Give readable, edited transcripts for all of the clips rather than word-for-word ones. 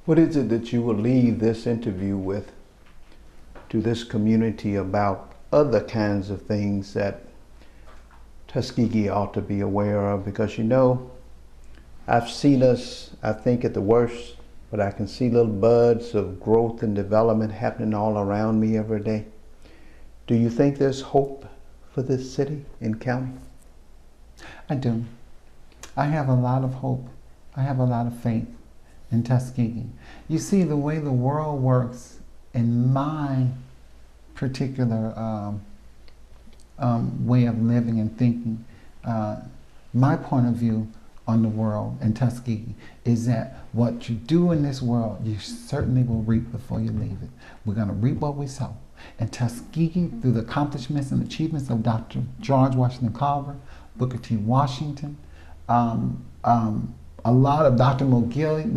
What is it that you will leave this interview with to this community about other kinds of things that Tuskegee ought to be aware of? Because I've seen us, I think, at the worst, but I can see little buds of growth and development happening all around me every day. Do you think there's hope for this city and county? I do. I have a lot of hope. I have a lot of faith in Tuskegee. You see, the way the world works in my particular way of living and thinking, my point of view on the world in Tuskegee is that what you do in this world, you certainly will reap before you leave it. We're going to reap what we sow. And Tuskegee, through the accomplishments and achievements of Dr. George Washington Carver, Booker T. Washington, a lot of Dr. Gomillion,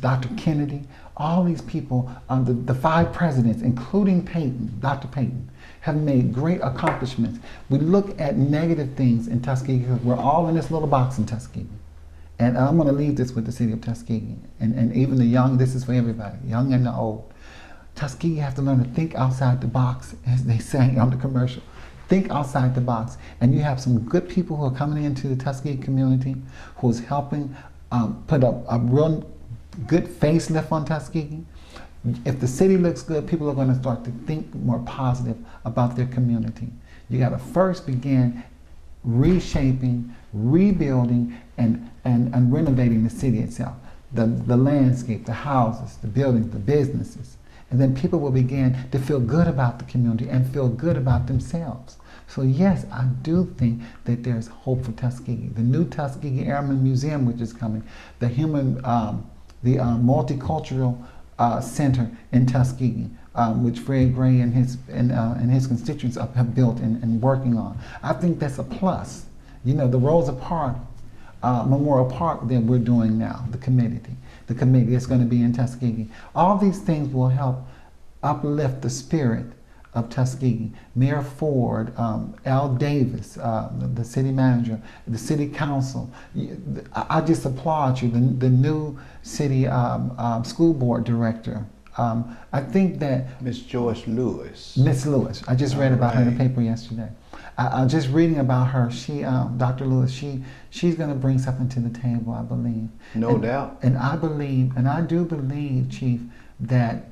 Dr. Kennedy, all these people, the 5 presidents, including Peyton, Dr. Peyton, have made great accomplishments. We look at negative things in Tuskegee because we're all in this little box in Tuskegee. And I'm going to leave this with the city of Tuskegee. And even the young, this is for everybody, young and the old. Tuskegee has to learn to think outside the box, as they say on the commercial. Think outside the box. And you have some good people who are coming into the Tuskegee community who's helping put up a real good facelift on Tuskegee. If the city looks good, people are going to start to think more positive about their community. You got to first begin reshaping, rebuilding, and renovating the city itself. The landscape, the houses, the buildings, the businesses. And then people will begin to feel good about the community and feel good about themselves. So yes, I do think that there's hope for Tuskegee. The new Tuskegee Airmen Museum, which is coming, the multicultural center in Tuskegee, which Fred Gray and his constituents have built and working on. I think that's a plus. You know, the Rosa Parks Memorial Park that we're doing now, the committee that's going to be in Tuskegee. All these things will help uplift the spirit of Tuskegee. Mayor Ford, Al Davis, the city manager, the city council. I just applaud you, the new city school board director. I think that Miss Joyce Lewis. Miss Lewis. I just read about her in the paper yesterday. I'm just reading about her. She, Dr. Lewis, she's going to bring something to the table, I believe. No doubt. And I do believe, Chief, that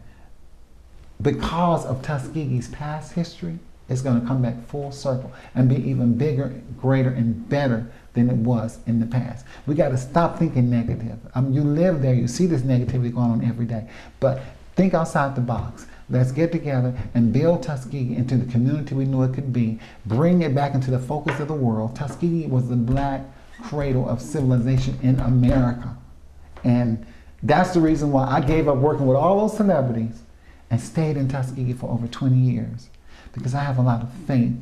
because of Tuskegee's past history, it's going to come back full circle and be even bigger, greater, and better than it was in the past. We got to stop thinking negative. You live there, you see this negativity going on every day, but think outside the box. Let's get together and build Tuskegee into the community we knew it could be. Bring it back into the focus of the world. Tuskegee was the black cradle of civilization in America. And that's the reason why I gave up working with all those celebrities and stayed in Tuskegee for over 20 years. Because I have a lot of faith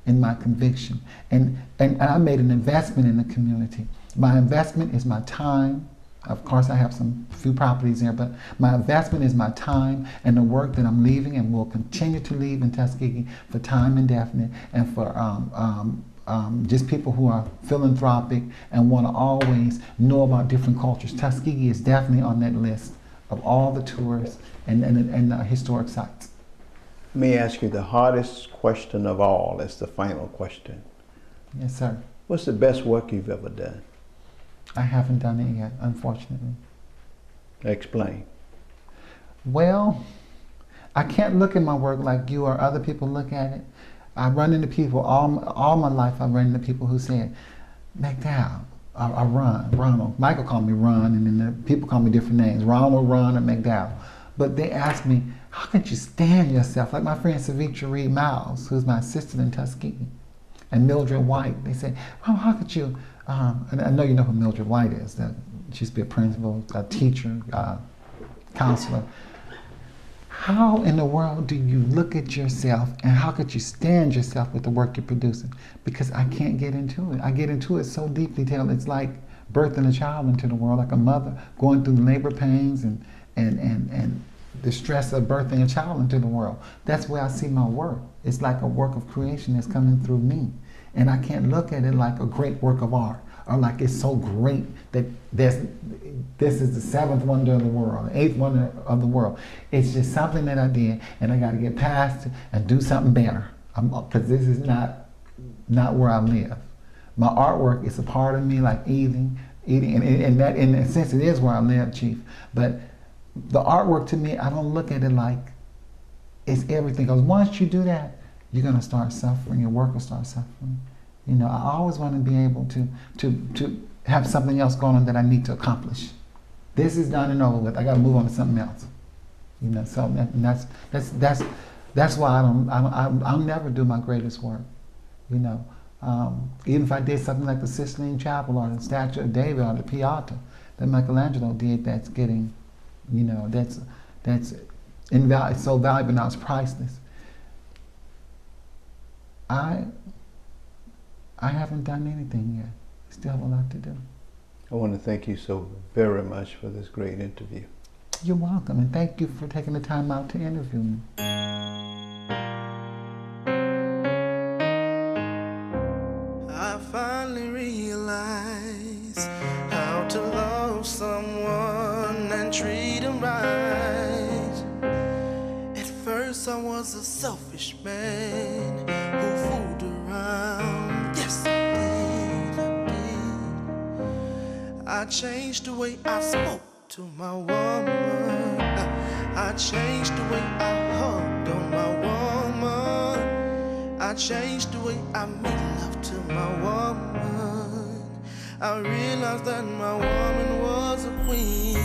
in my conviction. And I made an investment in the community. My investment is my time. Of course, I have few properties there, but my investment is my time and the work that I'm leaving and will continue to leave in Tuskegee for time indefinite, and for just people who are philanthropic and want to always know about different cultures. Tuskegee is definitely on that list of all the tours and historic sites. Let me ask you the hardest question of all. It's the final question. Yes, sir. What's the best work you've ever done? I haven't done it yet, unfortunately. Explain. Well, I can't look at my work like you or other people look at it. I run into people, all my life I've run into people who said, McDowell, or Ronald. Michael called me Ron, and then the people call me different names, Ronald, Ron, or McDowell. But they asked me, how could you stand yourself? Like my friend Savitra Reed Miles, who's my assistant in Tuskegee, and Mildred White. They say, oh, how could you, and I know you know who Mildred White is. She used to be a principal, a teacher, counselor. How in the world do you look at yourself, and how could you stand yourself with the work you're producing? Because I can't get into it. I get into it so deeply till it's like birthing a child into the world, like a mother going through the labor pains and the stress of birthing a child into the world. That's where I see my work. It's like a work of creation that's coming through me. And I can't look at it like a great work of art, or like it's so great that this is the seventh wonder of the world, the eighth wonder of the world. It's just something that I did, and I got to get past it and do something better. Because this is not where I live. My artwork is a part of me, like eating, and that in a sense it is where I live, Chief. But the artwork to me, I don't look at it like it's everything. Because once you do that, you're gonna start suffering. Your work will start suffering. You know, I always want to be able to have something else going on that I need to accomplish. This is done and over with. I got to move on to something else. You know, so that's why I'll never do my greatest work. You know, even if I did something like the Sistine Chapel or the Statue of David or the Pieta that Michelangelo did, that's getting, you know, that's it's so valuable now, it's priceless. I haven't done anything yet. Still have a lot to do. I want to thank you so very much for this great interview. You're welcome, and thank you for taking the time out to interview me. I finally realized how to love someone and treat them right. At first I was a selfish man who fooled around. Yes, I did. I changed the way I spoke to my woman. I changed the way I hugged on my woman. I changed the way I made love to my woman. I realized that my woman was a queen.